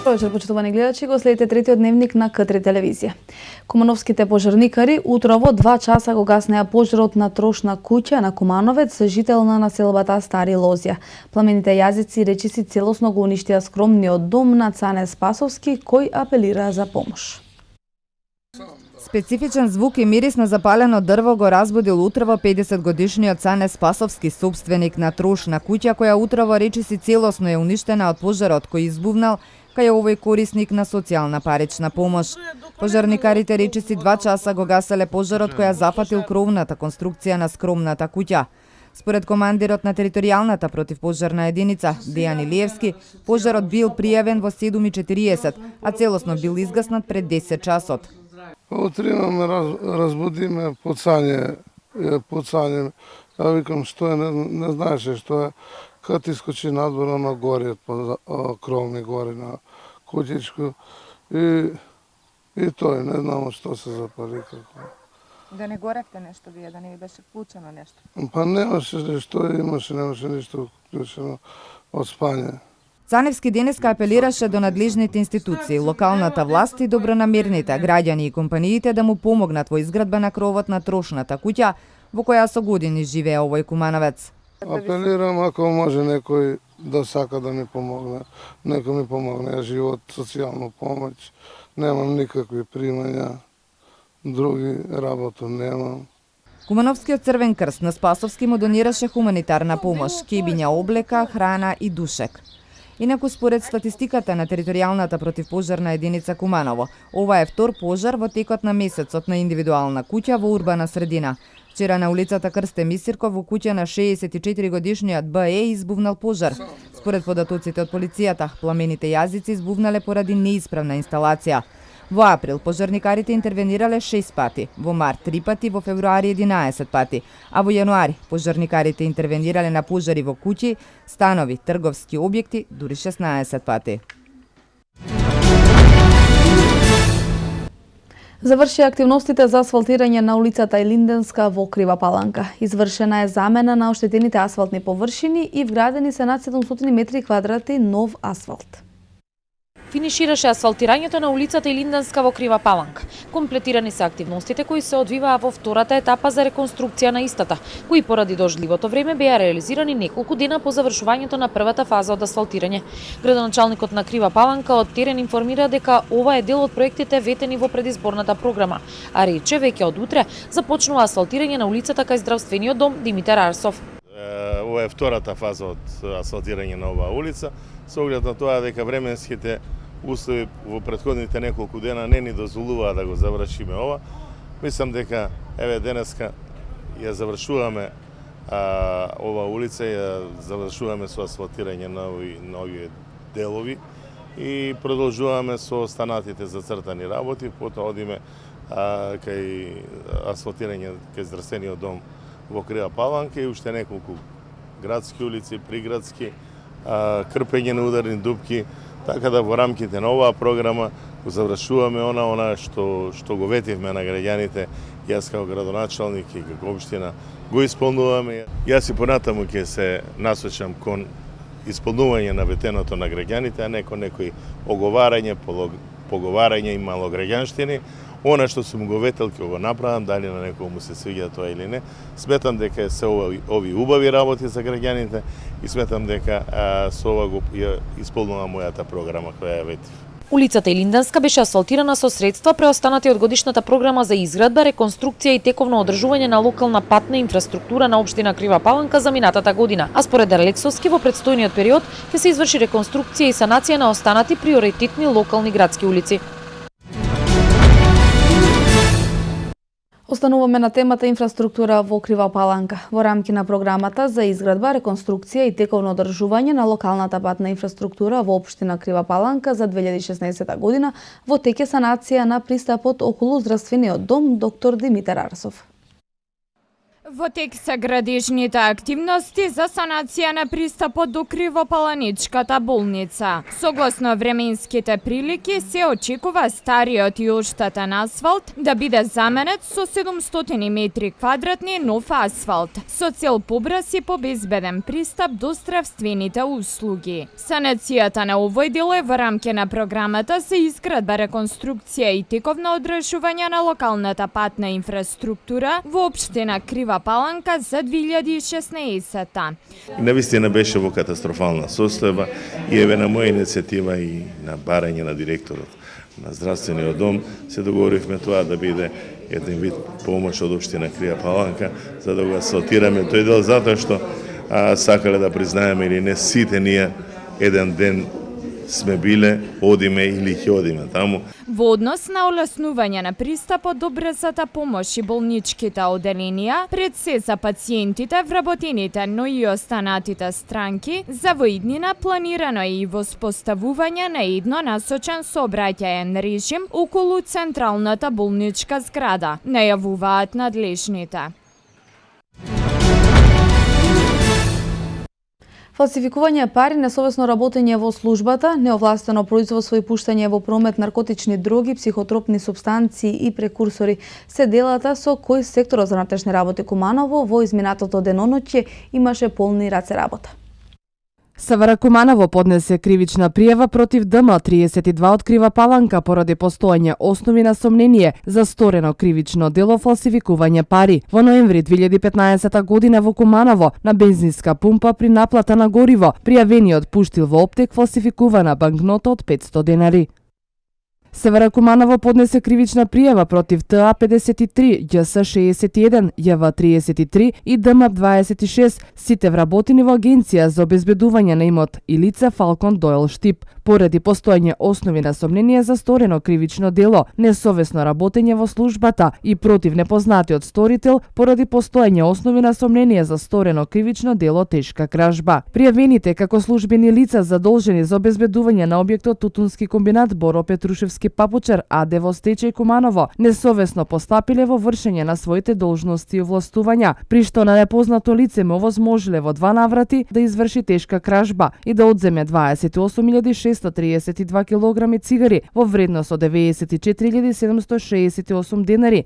Вечер, почитувани гледачи, го следите третиот дневник на К3 телевизија. Кумановските пожарникари утрово 2 часа го гаснеа пожарот на трошна куќа на Кумановец, жител на населбата Стари Лозја. Пламените јазици и речиси целосно го уништија скромниот дом на Цане Спасовски, кој апелира за помош. Специфичен звук и мирис на запалено дрво го разбудил утрово 50-годишниот Цане Спасовски, собственик на трошна куќа, која утрово речиси целосно е уништена од пожарот кој избувнал кај овој корисник на социјална парична помош. Пожарникарите речиси 2 часа го гаселе пожарот која зафатил кровната конструкција на скромната куќа. Според командирот на територијалната противпожарна единица, Дејан Илиевски, пожарот бил пријавен во 7:40, а целосно бил изгаснат пред 10 часот. Утрина ме разбудиме пуцање. Ја викам што е, не знаеше што е. Кад искочи надвор на горе, кровни горе на куќичко и тој, не знам што се запали како. Да не горевте нешто вие, да не ви беше вклучено нешто? Па немаше нешто, немаше ништо вклучено од спање. Цаневски денеска апелираше до надлежните институции, локалната власт и добронамерните граѓани и компаниите да му помогнат во изградба на кровот на трошната куќа во која со години живее овој кумановец. Апелирам ако може некој да сака да ми помогне. Некој ми помогне живот, социјална помоќ. Немам никакви примања, други работа немам. Кумановскиот Црвен крст на Спасовски му донираше хуманитарна помош, кебиња облека, храна и душек. Инаку според статистиката на територијалната противпожарна единица Куманово, ова е втор пожар во текот на месецот на индивидуална куќа во урбана средина. Вчера на улицата Крсте Мисирков во куќа на 64 годишниот БЕ избувнал пожар. Според податоците од полицијата, пламените јазици избувнале поради неисправна инсталација. Во април пожарникарите интервенирале 6 пати, во март 3 пати, во февруари 11 пати, а во јануари пожарникарите интервенирале на пожари во куќи, станови, трговски објекти дури 16 пати. Заврши активностите за асфалтирање на улицата Илинденска во Крива Паланка. Извршена е замена на оштетените асфалтни површини и вградени се над 700 метри квадрати нов асфалт. Финишираше асфалтирањето на улицата Илинденска во Крива Паланка. Комплетирани се активностите кои се одвиваа во втората етапа за реконструкција на истата, кои поради дождливото време беа реализирани неколку дена по завршувањето на првата фаза од асфалтирање. Градоначалникот на Крива Паланка од терен информира дека ова е дел од проектите ветени во предизборната програма, а рече веќе од утре започнува асфалтирање на улицата кај здравствениот дом Димитар Арсов. Ова е втората фаза од асфалтирање на оваа улица, со оглед на тоа дека временските услови во претходните неколку дена не ни дозволуваа да го завршиме ова. Мислам дека еве денеска ја завршуваме ова улица, ја завршуваме со асфалтирање на овие делови и продолжуваме со останатите зацртани работи, потоа одиме кај асфалтирање кај здравствениот дом во Крива Паланка и уште неколку градски улици, приградски, крпење на ударни дупки, така да во рамките на оваа програма го завршуваме она што го ветивме на граѓаните, јас како градоначалник и како општина го исполнуваме. Јас и понатаму ќе се насочам кон исполнување на ветеното на граѓаните, а не кон некои оговарање, поговарање и малограѓанштини. Она што сум го ветел ќе го направам, дали на некој му се свиѓа тоа или не. Сметам дека се ови убави работи за граѓаните и сметам дека со ова го исполнувам мојата програма која ја ветив. Улицата Илинденска беше асфалтирана со средства преостанати од годишната програма за изградба, реконструкција и тековно одржување на локална патна инфраструктура на општина Крива Паланка за минатата година. А според Алексовски во предстојниот период ќе се изврши реконструкција и санација на останати приоритетни локални градски улици. Остануваме на темата инфраструктура во Крива Паланка. Во рамки на програмата за изградба, реконструкција и тековно одржување на локалната патна инфраструктура во општина Крива Паланка за 2016 година во тек е санација на пристапот околу здравствениот дом доктор Димитар Арсов. Во тек се градежните активности за санација на пристапот до Кривопаланичката болница. Согласно временските прилики, се очекува стариот и оштетен асфалт да биде заменет со 700 метри квадратни нов асфалт, со цел побрз и побезбеден пристап до здравствените услуги. Санацијата на овој дел е во рамки на програмата за изградба, реконструкција и тековно одржување на локалната патна инфраструктура во општина Крива Паланка за 2016. Навистина беше во катастрофална состојба и еве на моја иницијатива и на барање на директорот на здравствениот дом се договоривме тоа да биде еден вид помош од општина Крива Паланка за да го асфалтираме тој дел, затоа што сакале да признаеме или не, сите ние еден ден сме биле, одиме или ќе одиме таму. Во однос на олеснување на пристапот до брзата помош и болничките оделенија, пред се за пациентите, вработените, но и останатите странки, за во иднина планирано е и воспоставување на едно насочен сообраќаен режим околу централната болничка зграда, најавуваат надлежните. Фалсификување пари, несовесно работење во службата, неовластено производство и пуштање во промет наркотични дроги, психотропни супстанции и прекурсори се делата со кои секторот за внатрешни работи Куманово во изминатото деноноќе имаше полни раце работа. СВР Куманово поднесе кривична пријава против ДМ 32 од Крива Паланка поради постоење основи на сомнение за сторено кривично дело фалсификување пари. Во ноември 2015 година во Куманово на бензинска пумпа при наплата на гориво пријавениот пуштил во оптек фалсификувана банкнота од 500 денари. СВР Куманово поднесе кривична пријава против ТА 53, ѓС 61, ЈВ 33 и ДМ 26, сите вработени во Агенција за обезбедување на имот и лице Фалкон Дойл Штип, поради постоење основи на сомнение за сторено кривично дело, несовесно работење во службата и против непознатиот сторител поради постоење основи на сомнение за сторено кривично дело тешка кражба. Пријавените како службени лица задолжени за обезбедување на објектот Тутунски комбинат Боро Петрушевски Папучар АД во стечај Куманово несовесно постапиле во вршење на своите должности и овластувања, при што на непознато лице му овозможиле во 2 наврати да изврши тешка кражба и да одземе 28.632 килограми цигари во вредност од 94.768 денари.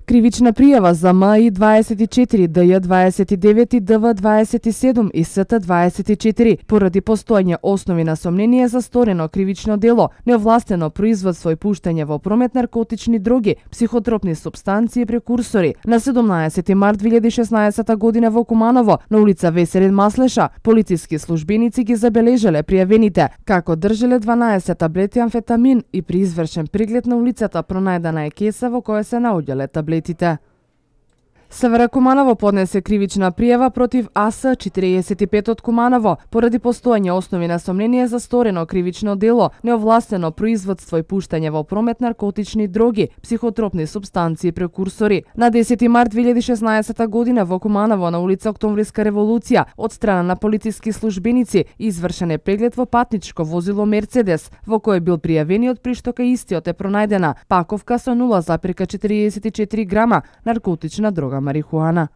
Кривична пријава за МИ 24, ДЈ 29 и ДВ 27 и СТ 24 поради постоење основи на сомнение за сторено кривично дело, неовластено производство и пуштање во промет наркотични дроги, психотропни супстанции и прекурсори. На 17 март 2016 година во Куманово, на улица Веселин Маслеша, полициски службеници ги забележале пријавените како држеле 12 таблети амфетамин и при извршен преглед на улицата пронајдена е кеса во која се наоѓале таблети. СВР Куманово поднесе кривична пријава против АС 45 од Куманово поради постоење основи на сомнение за сторено кривично дело, неовластено производство и пуштање во промет наркотични дроги, психотропни супстанции и прекурсори. На 10 март 2016 година во Куманово на улица Октомвриска револуција од страна на полициски службеници извршен е преглед во патничко возило Мерцедес, во кој бил пријавениот при што кај истиот е пронајдена паковка со 0,44 грама наркотична дрога марихуана.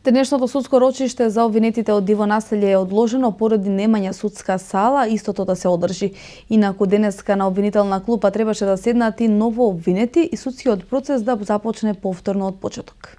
Денешното судско рочиште за обвинетите од Диво населје е одложено поради немање судска сала, истото да се одржи. Инаку денеска на обвинителна клупа требаше да седнат и ново обвинети и судскиот процес да започне повторно од почеток.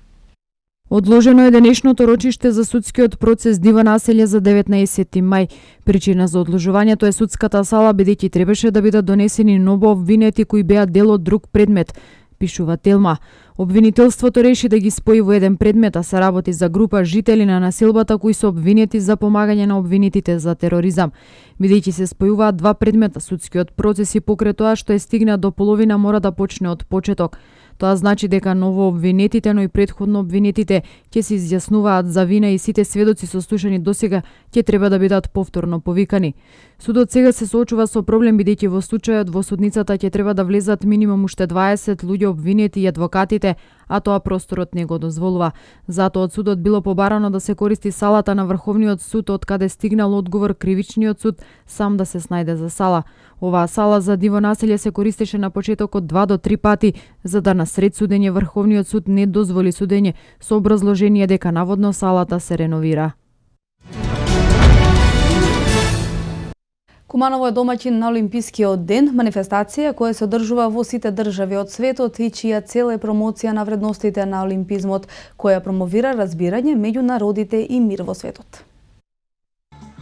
Одложено е денешното рочиште за судскиот процес Диво населје за 19 мај. Причина за одложувањето е судската сала, бидејќи требаше да бидат донесени ново обвинети кои беа дел од друг предмет, пишува Телма. Обвинителството реши да ги спои во еден предмет, а се работи за група жители на населбата кои се обвинети за помагање на обвинетите за тероризам. Бидејќи се спојуваат 2 предмета, судскиот процес и покрај тоа што е стигна до половина мора да почне од почеток. Тоа значи дека ново обвинетите, но и претходно обвинетите ќе се изјаснуваат за вина и сите сведоци сослушани досега ќе треба да бидат повторно повикани. Судот сега се соочува со проблем бидејќи во случајот во судницата ќе треба да влезат минимум уште 20 луѓе обвинети и адвокатите, а тоа просторот не го дозволува. Затоа од судот било побарано да се користи салата на Врховниот суд, од каде стигнал одговор кривичниот суд сам да се снајде за сала. Оваа сала за диво населје се користеше на почетокот 2 до 3 пати, за да насред судење Врховниот суд не дозволи судење со образложение дека наводно салата се реновира. Куманово е домаќин на Олимпискиот ден, манифестација која се одржува во сите држави од светот и чија цел е промоција на вредностите на олимпизмот, која промовира разбирање меѓу народите и мир во светот.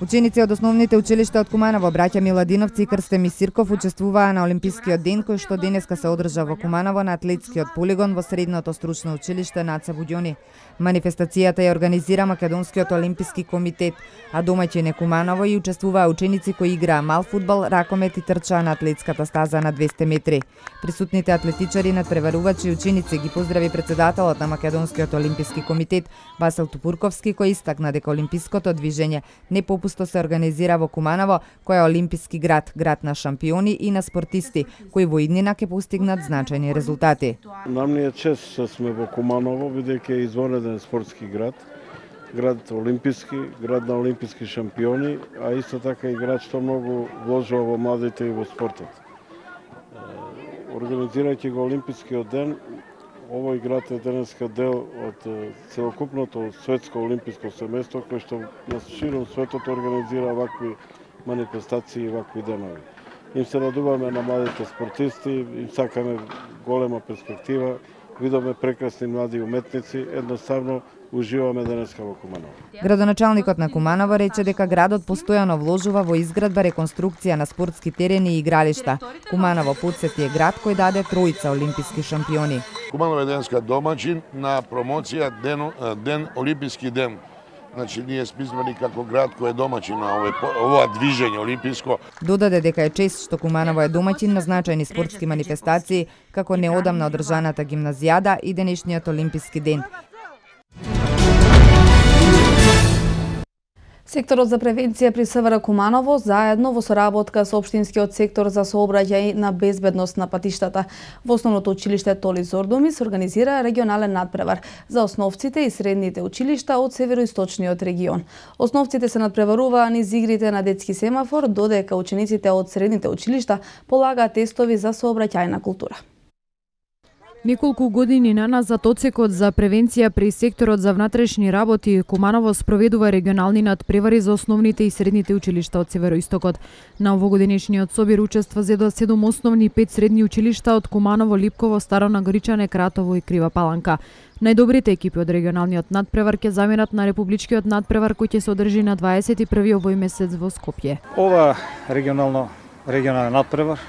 Ученици од основните училишта од Куманово, браќа Миладиновци и Крстен Мисирков учествуваа на Олимпискиот ден кој што денеска се одржа во Куманово на атлетскиот полигон во средното стручно училиште Наце Буѓони. Манифестацијата ја организира Македонскиот олимписки комитет, а домаќин е Куманово и учествуваа ученици кои играа мал фудбал, ракомет и трчаа на атлетската стаза на 200 метри. Присутните атлетичари, надпреварувачи и ученици ги поздрави председателот на Македонскиот олимписки комитет Васил Тупурковски, кој истакна дека олимпиското движење не попусто се организира во Куманово, кој е олимписки град, град на шампиони и на спортисти, кои во иднина ќе постигнат значајни резултати. Нам ни е чест што сме во Куманово, бидејќи е извонреден спортски град, град олимписки, град на олимписки шампиони, а исто така и град што многу вложува во младите и во спортот. Организирајќи го Олимпискиот ден, овој град е денеска дел од целокупното светско олимписко семејство кој што на широм светот организира вакви манифестации и вакви денови. Им се радуваме на младите спортисти, им сакаме голема перспектива, видовме прекрасни млади уметници, едноставно уживаме денеска во Куманово. Градоначалникот на Куманово рече дека градот постојано вложува во изградба, реконструкција на спортски терени и игралишта. Куманово потсети е град кој даде тројца олимписки шампиони. Куманово е денеска домаќин на промоција ден Олимписки ден. Значи, ние спизвани како град кој е домаќин на ова движење олимписко. Додаде дека е чест што Куманово е домаќин на значајни спортски манифестации, како неодамна одржаната гимназијада и денешниот Олимписки ден. Секторот за превенција при СВР Куманово заедно во соработка со Општинскиот сектор за сообраќај на безбедност на патиштата во основното училиште Толи Зордомис организира регионален надпревар за основците и средните училишта од североисточниот регион. Основците се надпреваруваа низ игрите на детски семафор, додека учениците од средните училишта полагаат тестови за сообраќајна култура. Неколку години наназад Одсекот за превенција при секторот за внатрешни работи Куманово спроведува регионални надпревари за основните и средните училишта од североистокот. На овогодинешниот собир учества зедоа 7 основни и 5 средни училишта од Куманово, Липково, Старо Нагоричане, Кратово и Крива Паланка. Најдобрите екипи од регионалниот надпревар ќе заминат на републичкиот надпревар кој ќе се одржи на 21 овој месец во Скопје. Ова регионален надпревар,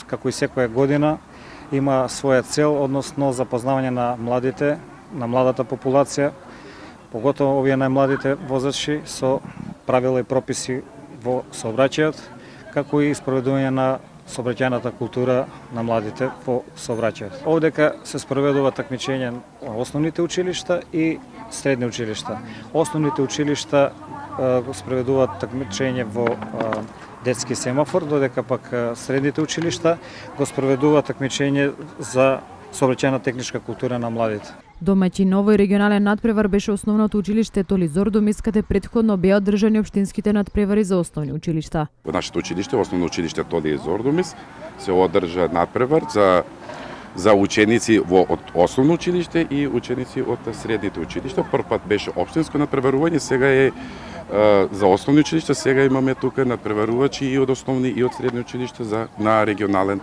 како и секоја година, има своја цел, односно запознавање на младите, на младата популација, поготово овие најмладите возачи со правила и прописи во сообраќајот, како и спроведување на сообраќајната култура на младите во сообраќајот. Овдека се спроведува такмичење во основните училишта и средни училишта. Основните училишта го спроведуваат такмичење во детски семафор, додека пак средните училишта го спроведува такмичење за сообраќајна техничка култура на младите. Домаќин на овој регионален надпревар беше основното училиште Толи Зордомис, каде претходно беа одржани општинските надпревари за основни училишта. Во нашето училиште, основно училиште Толи Зордомис, се одржа надпревар за ученици од основно училиште и ученици од средните училишта. Првпат беше општинско надпреварување, сега е за основни училишта, сега имаме тука надпреварувачи и од основни и од средни училишта на регионален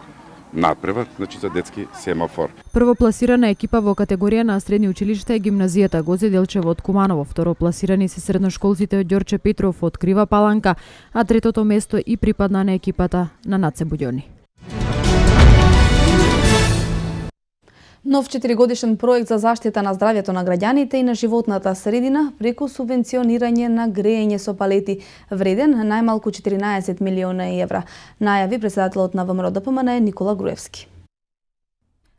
надпревар, значи за детски семафор. Првопласирана екипа во категорија на средни училишта е гимназијата Гоце Делчево од Куманово, второпласирани се средношколците од Ѓорче Петров од Крива Паланка, а третото место и припадна на екипата на Наце Буѓони. Нов 4-годишен проект за заштита на здравјето на граѓаните и на животната средина преку субвенционирање на грејење со палети, вреден најмалку 14 милиони евра, најави председателот на ВМРО ДПМН Никола Груевски.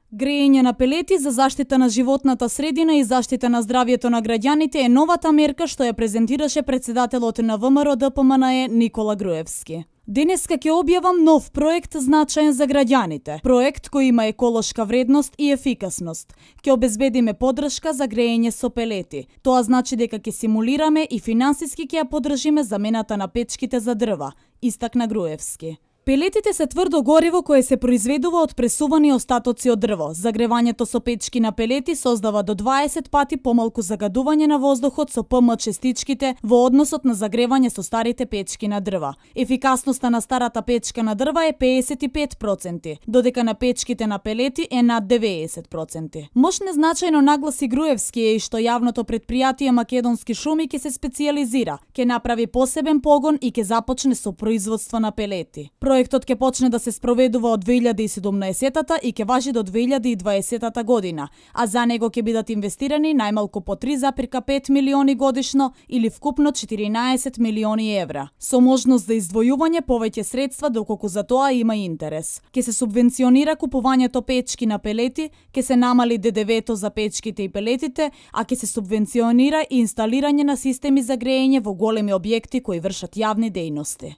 Грејење на пелети за заштита на животната средина и заштита на здравјето на граѓаните е новата мерка што ја презентираше председателот на ВМРО ДПМН Никола Груевски. Денеска ќе објавам нов проект значаен за граѓаните. Проект кој има еколошка вредност и ефикасност. Ќе обезбедиме поддршка за грејење со пелети. Тоа значи дека ќе симулираме и финансиски ќе ја поддржиме замената на печките за дрва, истакна Груевски. Пелетите се тврдо гориво кое се произведува од пресувани остатоци од дрво. Загревањето со печки на пелети создава до 20 пати помалку загадување на воздухот со ПМ частичките во односот на загревање со старите печки на дрва. Ефикасноста на старата печка на дрва е 55%, додека на печките на пелети е над 90%. Мош незначајно нагласи Груевски е и што јавното предпријатие Македонски шуми ќе се специјализира, ќе направи посебен погон и ќе започне со производство на пелети. Проектот ќе почне да се спроведува од 2017 и ќе важи до 2020 година, а за него ќе бидат инвестирани најмалку по 3,5 милиони годишно или вкупно 14 милиони евра, со можност за издвојување повеќе средства доколку за тоа има интерес. Ќе се субвенционира купувањето печки на пелети, ќе се намали ДДВ-то за печките и пелетите, а ќе се субвенционира и инсталирање на системи за грејење во големи објекти кои вршат јавни дејности.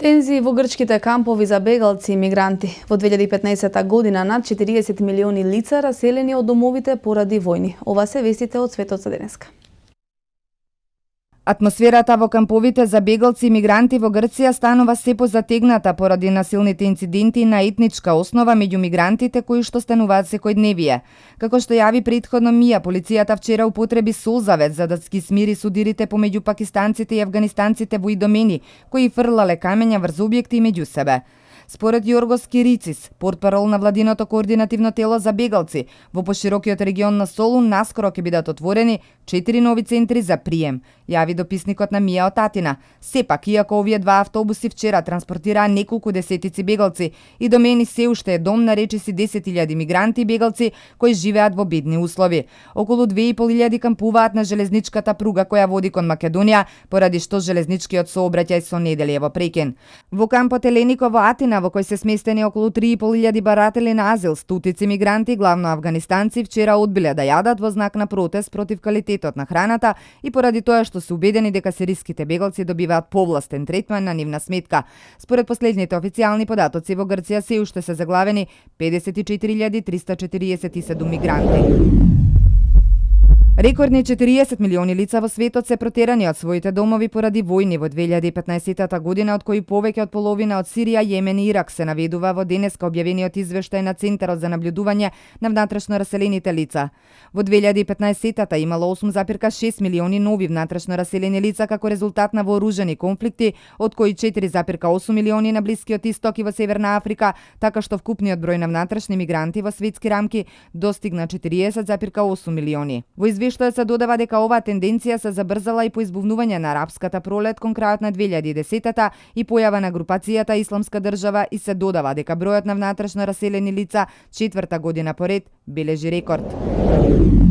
Тензии во грчките кампови за бегалци и мигранти. Во 2015 година над 40 милиони лица раселени од домовите поради војни. Ова се вестите од светот за денеска. Атмосферата во камповите за бегалци и мигранти во Грција станува се позатегната поради насилните инциденти на етничка основа меѓу мигрантите кои што стануваат секојдневие. Како што јави претходно МИА, полицијата вчера употреби солзавет за да ги смири судирите помеѓу пакистанците и афганистанците во Идомени, кои фрлале камења врз објекти меѓу себе. Според Јоргос Кирицис, портпарол на владиното координативно тело за бегалци, во поширокиот регион на Солун наскоро ќе бидат отворени 4 нови центри за прием, јави дописникот на МИА од Атина. Сепак, иако овие два автобуси вчера транспортираа неколку десетици бегалци, Идомени се уште е дом на речиси 10.000 мигранти и бегалци кои живеат во бедни услови. Околу 2.500 кампуваат на железничката пруга која води кон Македонија, поради што железничкиот сообраќај со неделја е во прекин. Во кампот Еленико во Атина, во кој се сместени околу 3.500 баратели на азил, стотици мигранти, главно афганистанци, вчера одбиле да јадат во знак на протест против квалитетот на храната и поради тоа што се убедени дека сириските бегалци добиваат повластен третман на нивна сметка. Според последните официјални податоци во Грција се уште се заглавени 54.347 мигранти. Рекордни 40 милиони лица во светот се протерани од своите домови поради војни во 2015 година, од кои повеќе од половина од Сирија, Јемен и Ирак, се наведува во денеска објавениот извештај на Центарот за наблюдување на внатрешно раселените лица. Во 2015 имало 8,6 милиони нови внатрешно раселени лица како резултат на вооружени конфликти, од кои 4,8 милиони на Блискиот Исток и во Северна Африка, така што вкупниот број на внатрешни мигранти во светски рамки достигна 40,8 милиони. Во извештајот се додава дека оваа тенденција се забрзала и по избувнување на арапската пролет кон крајот на 2010-та и појава на групацијата Исламска држава, и се додава дека бројот на внатрешно раселени лица 4-та година поред бележи рекорд.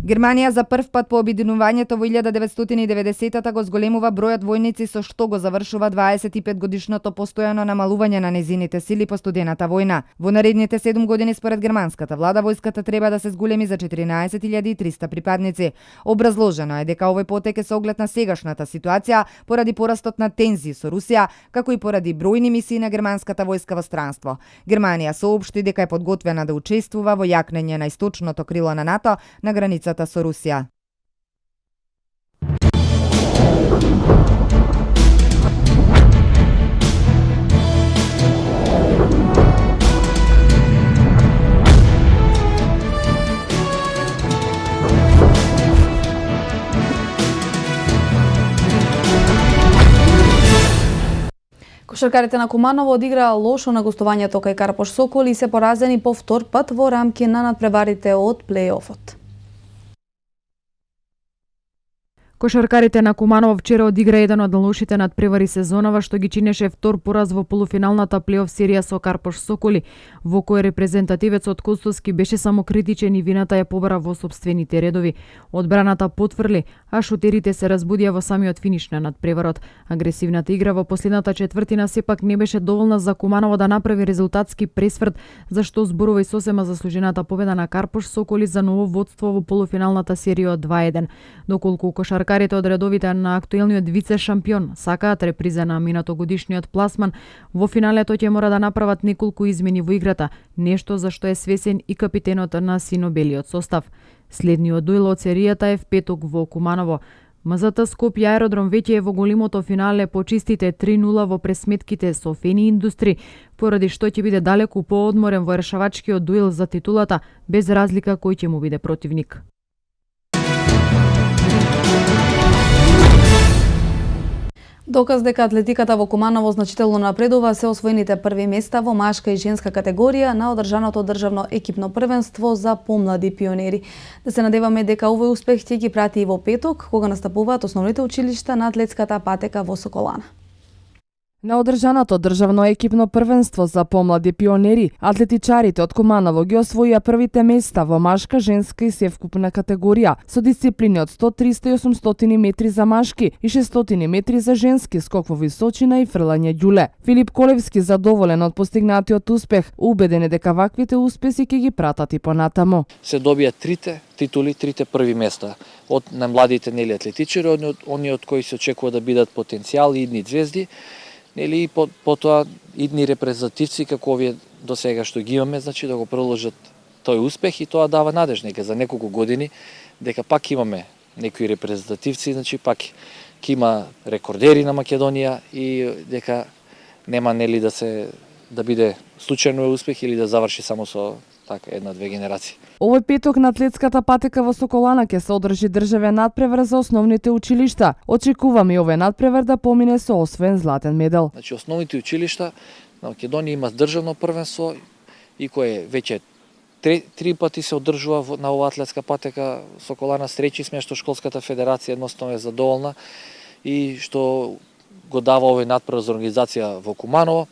Германија за прв пат по обединувањето во 1990-та го зголемува бројот војници, со што го завршува 25 годишното постојано намалување на незините сили по студената војна. Во наредните 7 години според германската влада војската треба да се зголеми за 14.300 припадници. Образложено е дека овој потек е со оглед на сегашната ситуација поради порастот на тензии со Русија, како и поради бројни мисии на германската војска во странство. Германија соопшти дека е подготвена да учествува во јакнење на источното крило на НАТО на границата со Русија. Кошаркарите на Куманово одиграа лошо на гостувањето кај Карпош Сокол и се поразени по втор пат во рамки на надпреварите од плей-офот. Кошаркарите на Куманово вчера одигра еден од најлошите надпревари сезонава, што ги чинеше втор пораз во полуфиналната плейоф серија со Карпош Соколи, во кој репрезентативецот Костовски беше самокритичен и вината ја побара во сопствените редови. Одбраната потврли, а шутерите се разбудија во самиот финиш на надпреварот. Агресивната игра во последната четвртина сепак не беше доволна за Куманово да направи резултатски пресврт, зашто зборува и сосема заслужената победа на Карпош Соколи за ново водство во полуфиналната серија од 2-1. Доколку кошаркарите од редовите на актуелниот вице-шампион сакаат реприза на минатогодишниот пласман, во финалето ќе мора да направат неколку измени во играта, нешто за што е свесен и капитенот на синобелиот состав. Следниот дуел од серијата е в петок во Куманово. МЗТ Скопје Аеродром веќе е во големото финале по чистите 3-0 во пресметките со Фени Индустри, поради што ќе биде далеку поодморен во решавачкиот дуел за титулата, без разлика кој ќе му биде противник. Доказ дека атлетиката во Куманово значително напредува се освоените први места во машка и женска категорија на одржаното државно екипно првенство за помлади пионери. Да се надеваме дека овој успех ќе ги прати и во петок, кога настапуваат основните училишта на атлетската патека во Соколана. На одржаното државно екипно првенство за помлади пионери, атлетичарите од Куманово ги освоија првите места во машка, женска и севкупна категорија, со дисциплини од 100, 300 и 800 метри за машки и 600 метри за женски, скок во височина и фрлање ѓуле. Филип Колевски задоволен од постигнатиот успех, убеден е дека ваквите успеси ќе ги пратат и понатаму. Се добија трите титули, трите први места од најмладите нели атлетичари, они од кои се очекува да бидат потенцијал и идни звезди, нели и потоа идни репрезентативци како овие до сега што ги имаме, значи да го продолжат тој успех и тоа дава надеж дека за неколку години дека пак имаме некои репрезентативци, значи пак ќе има рекордери на Македонија и дека нема нели да биде случајно успех или да заврши само со така една-две генерации. Овој петок на атлетската патека во Соколана ќе се одржи државен надпревар за основните училишта. Очекуваме и овој надпревар да помине со освоен златен медал. Значи основните училишта на Македонија има државно првенство и кое веќе три пати се одржува на оваа атлетска патека Соколана. Среќи сме што школската федерација едноставно е задоволна и што го дава овој надпревар за организација во Куманово.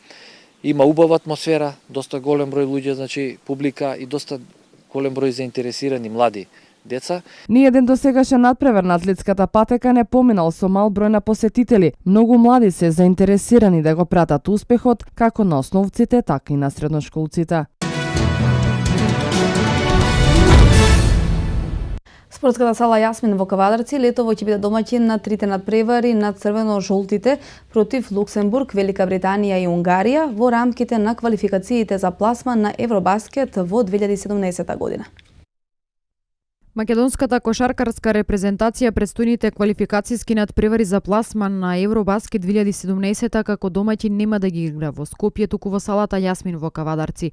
Има убава атмосфера, доста голем број луѓе, значи публика и доста голем број заинтересирани млади деца. Ниеден досегашен надпревар на атлетската патека не поминал со мал број на посетители. Многу млади се заинтересирани да го пратат успехот како на основците, така и на средношколците. Спортската сала Јасмин во Кавадарци летово ќе биде домаќин на трите надпревари на црвено-жолтите против Луксембург, Велика Британија и Унгарија во рамките на квалификациите за пласман на Евробаскет во 2017 година. Македонската кошаркарска репрезентација предстојните квалификацијски надпревари за пласман на Евробаскет 2017 како домаќин нема да ги игра во Скопје, туку во салата Јасмин во Кавадарци.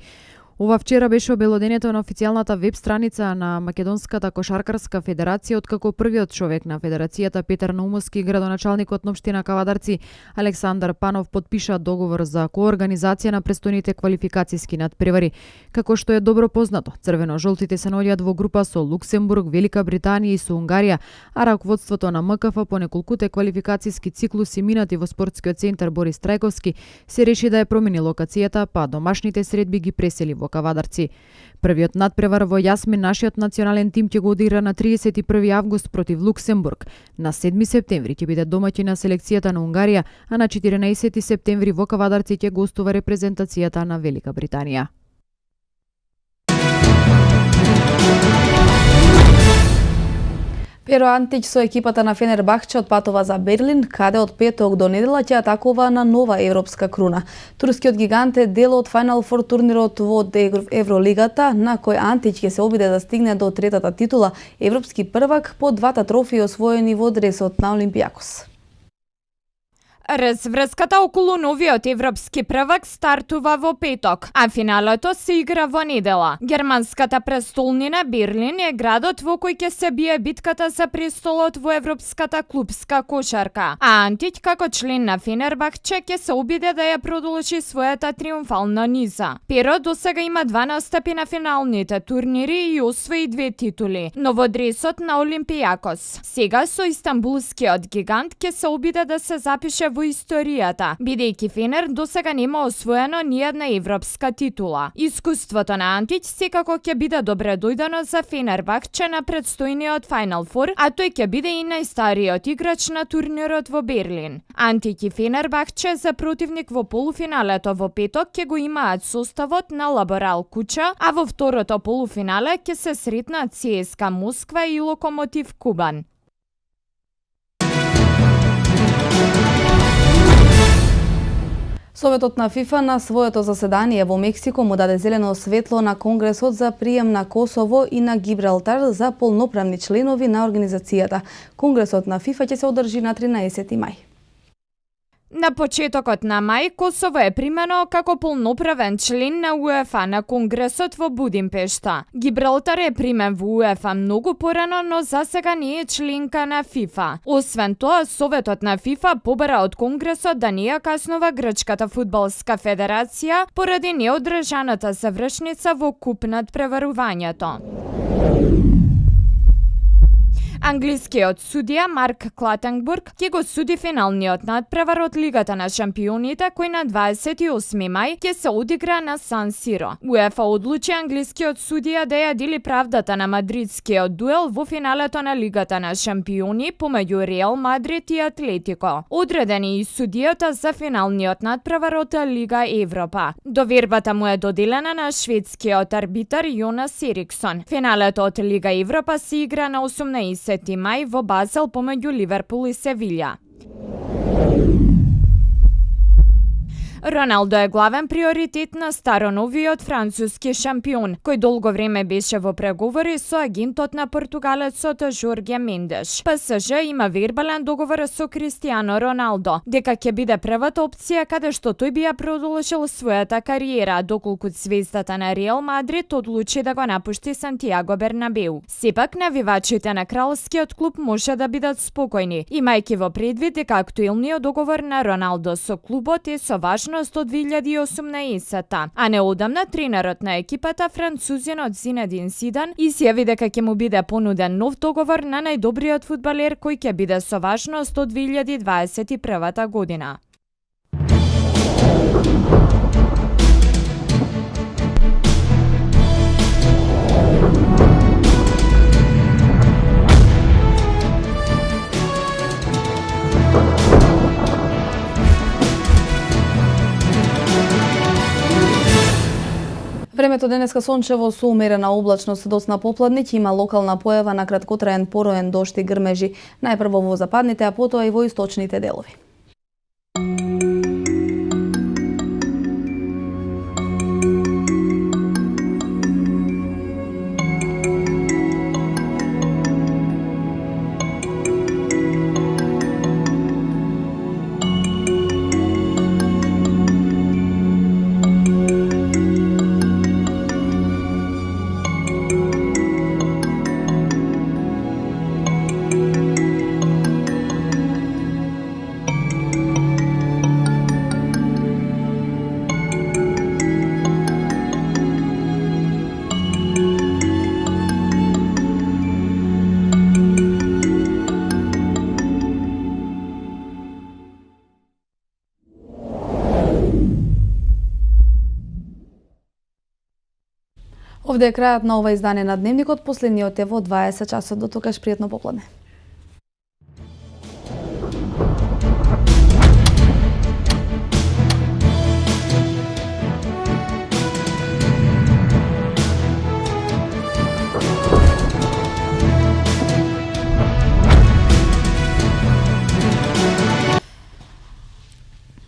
Ова вчера беше обелодението на официјалната веб страница на Македонската кошаркарска федерација, откако првиот човек на федерацијата Петар Наумовски, градоначалникот на општина Кавадарци Александар Панов подпиша договор за коорганизација на престојните квалификацијски надпревари. Како што е добро познато, црвено-жолтите се наоѓаат во група со Луксембург, Велика Британија и со Унгарија, а раководството на МКФ по неколкуте квалификацијски циклуси минати во спортскиот центар Борис Трајковски се реши да ја промени локацијата, па домашните средби ги пресели во Кавадарци. Првиот надпревар во Јасмин нашиот национален тим ќе го одигра на 31 август против Луксембург. На 7 септември ќе биде домаќин на селекцијата на Унгарија, а на 14 септември во Кавадарци ќе гостува репрезентацијата на Велика Британија. Перо Антич со екипата на Фенербахче отпатува за Берлин, каде од петок до недела ќе атакува на нова европска круна. Турскиот гигант е дел од Final Four турнирот во Евролигата, на кој Антич ќе се обиде да стигне до третата титула, европски првак по двата трофеи освоени во дресот на Олимпијакос. Разврската околу новиот европски првак стартува во петок, а финалето се игра во недела. Германската престолнина Берлин е градот во кој ќе се бие битката за престолот во европската клупска кошарка. А Антич како член на Фенербахче ќе се обиде да ја продолжи својата триумфална низа. Перо досега има 2 настапи на финалните турнири и освои 2 титули, но во дресот на Олимпијакос. Сега со истанбулскиот гигант ќе се обиде да се запише во историјата, бидејќи Фенер досега нема освоено ниједна европска титула. Искуството на Антич секако ќе биде добре дојдено за Фенербахче на предстојниот Final Four, а тој ќе биде и најстариот играч на турнирот во Берлин. Антич и Фенербахче за противник во полуфиналето во петок ќе го имаат составот на Лаборал Куча, а во второто полуфинале ќе се сретнат ЦСКА Москва и Локомотив Кубан. Советот на ФИФА на своето заседание во Мексико му даде зелено светло на Конгресот за прием на Косово и на Гибралтар за полноправни членови на организацијата. Конгресот на ФИФА ќе се одржи на 13 мај. На почетокот на мај, Косово е примено како полноправен член на УЕФА на Конгресот во Будимпешта. Гибралтар е примен во УЕФА многу порано, но засега не е членка на ФИФА. Освен тоа, Советот на ФИФА побара од Конгресот да не ја каснува Грчката фудбалска федерација поради неодржаната завршница во куп над преварувањето. Англискиот судија Марк Клатенбург ќе го суди финалниот надпревар од Лигата на шампионите кој на 28 мај ќе се одигра на Сан Сиро. УЕФА одлучи англискиот судија да ја дели правдата на мадридскиот дуел во финалето на Лигата на шампиони помеѓу Реал Мадрид и Атлетико. Одредени и судијата за финалниот надпревар од Лига Европа. Довербата му е доделена на шведскиот арбитар Јонас Ериксон. Финалето од Лига Европа се игра на 18 мај во Базел помеѓу Ливерпул и Севилја. Роналдо е главен приоритет на староновиот француски шампион, кој долго време беше во преговори со агентот на португалецот Жорге Мендеш. ПСЖ има вербален договор со Кристијано Роналдо, дека ќе биде првата опција каде што тој би ја продолжил својата кариера, доколку звездата на Реал Мадрид одлучи да го напушти Сантијаго Бернабеу. Сепак навивачите на кралскиот клуб може да бидат спокојни, имајќи во предвид дека актуелниот договор на Роналдо со клубот е со важност од 2018-та, а неодамна тренерот на екипата французинот Зинедин Зидан изјави дека ќе му биде понуден нов договор на најдобриот фудбалер кој ќе биде со важност од 2021 година. Времето денеска сончево со умерена облачност, доцна попладник, има локална појава на краткотраен пороен дожд и грмежи, најпрво во западните, а потоа и во источните делови. Овде е крајот на ова издание на Дневникот. Последниот е во 20 часот. До тогаш пријатно попладне.